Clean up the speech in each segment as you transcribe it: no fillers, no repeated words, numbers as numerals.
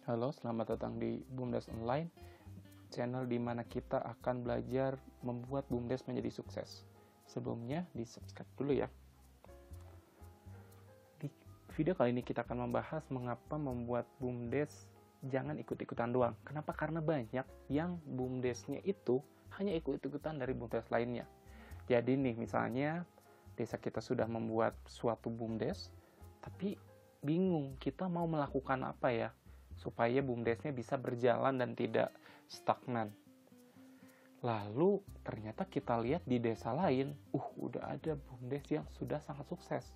Halo, selamat datang di BUMDes Online, channel di mana kita akan belajar membuat BUMDes menjadi sukses. Sebelumnya, di-subscribe dulu ya. Di video kali ini kita akan membahas mengapa membuat BUMDes jangan ikut-ikutan doang. Kenapa? Karena banyak yang BUMDesnya itu hanya ikut-ikutan dari BUMDes lainnya. Jadi nih, misalnya desa kita sudah membuat suatu BUMDes, tapi bingung kita mau melakukan apa ya supaya BUMDesnya bisa berjalan dan tidak stagnan. Lalu ternyata kita lihat di desa lain, udah ada BUMDes yang sudah sangat sukses.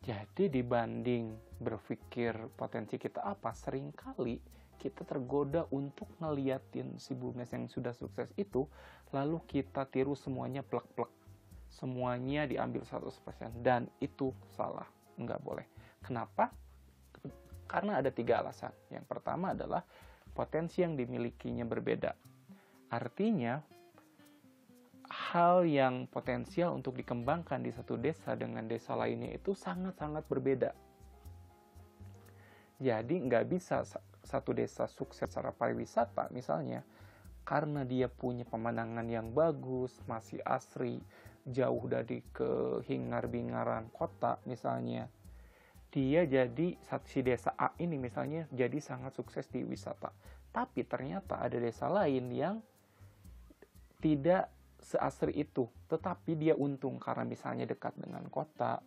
Jadi dibanding berpikir potensi kita apa, seringkali kita tergoda untuk ngeliatin si BUMDes yang sudah sukses itu, lalu kita tiru semuanya plek-plek. Semuanya diambil 100%, dan itu salah, nggak boleh. Kenapa? Karena ada 3 alasan. Yang pertama adalah potensi yang dimilikinya berbeda. Artinya, hal yang potensial untuk dikembangkan di satu desa dengan desa lainnya itu sangat-sangat berbeda. Jadi, nggak bisa satu desa sukses secara pariwisata, misalnya, karena dia punya pemandangan yang bagus, masih asri, jauh dari kehingar-bingaran kota, misalnya. Dia jadi, si desa A ini misalnya jadi sangat sukses di wisata. Tapi ternyata ada desa lain yang tidak seasri itu. Tetapi dia untung karena misalnya dekat dengan kota.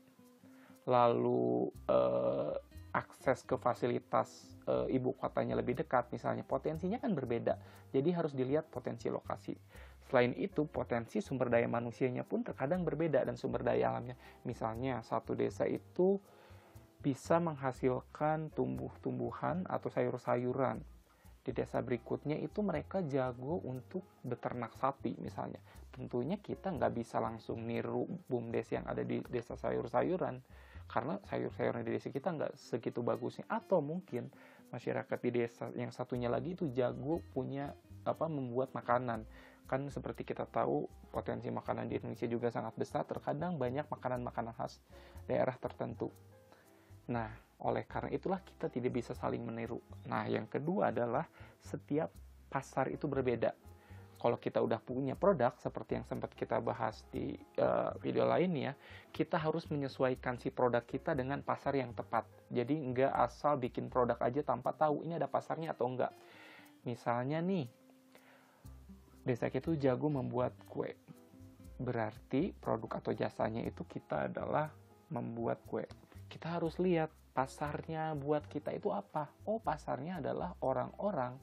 Lalu akses ke fasilitas ibu kotanya lebih dekat. Misalnya potensinya kan berbeda. Jadi harus dilihat potensi lokasi. Selain itu potensi sumber daya manusianya pun terkadang berbeda dan sumber daya alamnya. Misalnya satu desa itu bisa menghasilkan tumbuh-tumbuhan atau sayur-sayuran. Di desa berikutnya itu mereka jago untuk beternak sapi misalnya. Tentunya kita nggak bisa langsung niru BUMDes yang ada di desa sayur-sayuran, karena sayur-sayuran di desa kita nggak segitu bagusnya. Atau mungkin masyarakat di desa yang satunya lagi itu jago punya membuat makanan. Kan seperti kita tahu potensi makanan di Indonesia juga sangat besar, terkadang banyak makanan-makanan khas daerah tertentu. Nah, oleh karena itulah kita tidak bisa saling meniru. Nah, yang kedua adalah setiap pasar itu berbeda. Kalau kita udah punya produk, seperti yang sempat kita bahas di video lainnya, kita harus menyesuaikan si produk kita dengan pasar yang tepat. Jadi, nggak asal bikin produk aja tanpa tahu ini ada pasarnya atau enggak. Misalnya nih, desa kita jago membuat kue. Berarti produk atau jasanya itu kita adalah membuat kue. Kita harus lihat pasarnya buat kita itu apa. Oh, pasarnya adalah orang-orang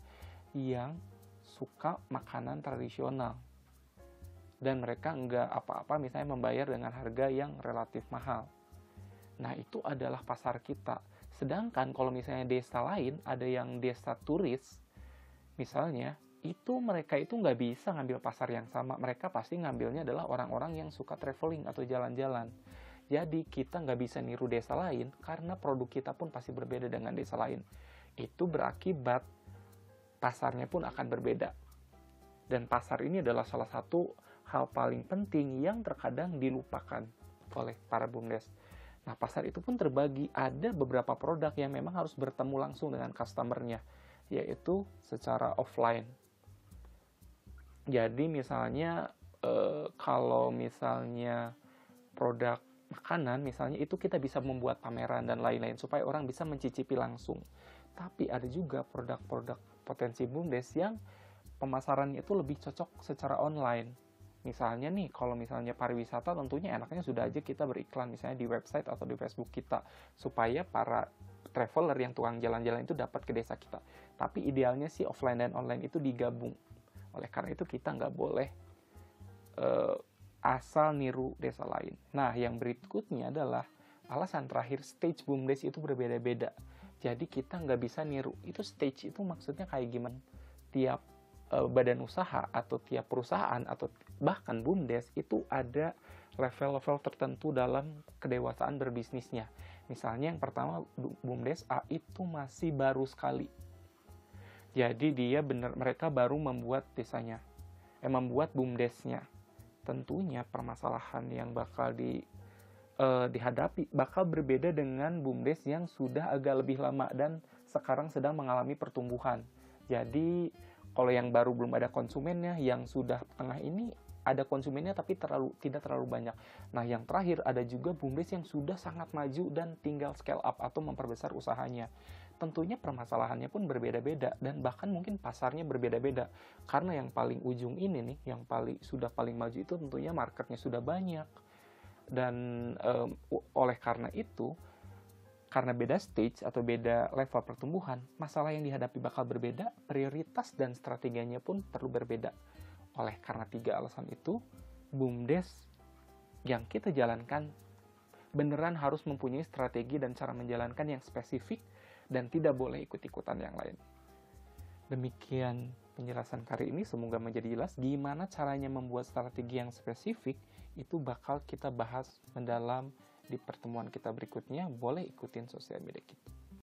yang suka makanan tradisional. Dan mereka nggak apa-apa misalnya membayar dengan harga yang relatif mahal. Nah, itu adalah pasar kita. Sedangkan kalau misalnya desa lain, ada yang desa turis, misalnya, itu mereka itu nggak bisa ngambil pasar yang sama. Mereka pasti ngambilnya adalah orang-orang yang suka traveling atau jalan-jalan. Jadi kita nggak bisa niru desa lain karena produk kita pun pasti berbeda dengan desa lain. Itu berakibat pasarnya pun akan berbeda. Dan pasar ini adalah salah satu hal paling penting yang terkadang dilupakan oleh para BUMDes. Nah, pasar itu pun terbagi. Ada beberapa produk yang memang harus bertemu langsung dengan customer-nya, yaitu secara offline. Jadi misalnya kalau misalnya produk makanan misalnya itu kita bisa membuat pameran dan lain-lain supaya orang bisa mencicipi langsung. Tapi ada juga produk-produk potensi BUMDes yang pemasarannya itu lebih cocok secara online. Misalnya nih, kalau misalnya pariwisata tentunya enaknya sudah aja kita beriklan misalnya di website atau di Facebook kita supaya para traveler yang tukang jalan-jalan itu dapat ke desa kita. Tapi idealnya sih offline dan online itu digabung. Oleh karena itu kita nggak boleh asal niru desa lain. Nah, yang berikutnya adalah alasan terakhir, stage BUMDes itu berbeda-beda. Jadi kita nggak bisa niru. Itu stage itu maksudnya kayak gimana? Tiap badan usaha atau tiap perusahaan atau bahkan BUMDes itu ada level-level tertentu dalam kedewasaan berbisnisnya. Misalnya yang pertama BUMDes A itu masih baru sekali. Jadi mereka baru membuat desanya, membuat BUMDesnya. Tentunya permasalahan yang bakal dihadapi bakal berbeda dengan BUMDes yang sudah agak lebih lama dan sekarang sedang mengalami pertumbuhan. Jadi kalau yang baru belum ada konsumennya, yang sudah tengah ini ada konsumennya tapi tidak terlalu banyak. Nah, yang terakhir ada juga BUMDes yang sudah sangat maju dan tinggal scale up atau memperbesar usahanya. Tentunya permasalahannya pun berbeda-beda dan bahkan mungkin pasarnya berbeda-beda. Karena yang paling ujung ini nih, yang sudah paling maju itu tentunya marketnya sudah banyak. Dan oleh karena itu, karena beda stage atau beda level pertumbuhan, masalah yang dihadapi bakal berbeda, prioritas dan strateginya pun perlu berbeda. Oleh karena 3 alasan itu, BUMDes yang kita jalankan beneran harus mempunyai strategi dan cara menjalankan yang spesifik dan tidak boleh ikut-ikutan yang lain. Demikian penjelasan kali ini, semoga menjadi jelas gimana caranya membuat strategi yang spesifik. Itu bakal kita bahas mendalam di pertemuan kita berikutnya. Boleh ikutin sosial media kita.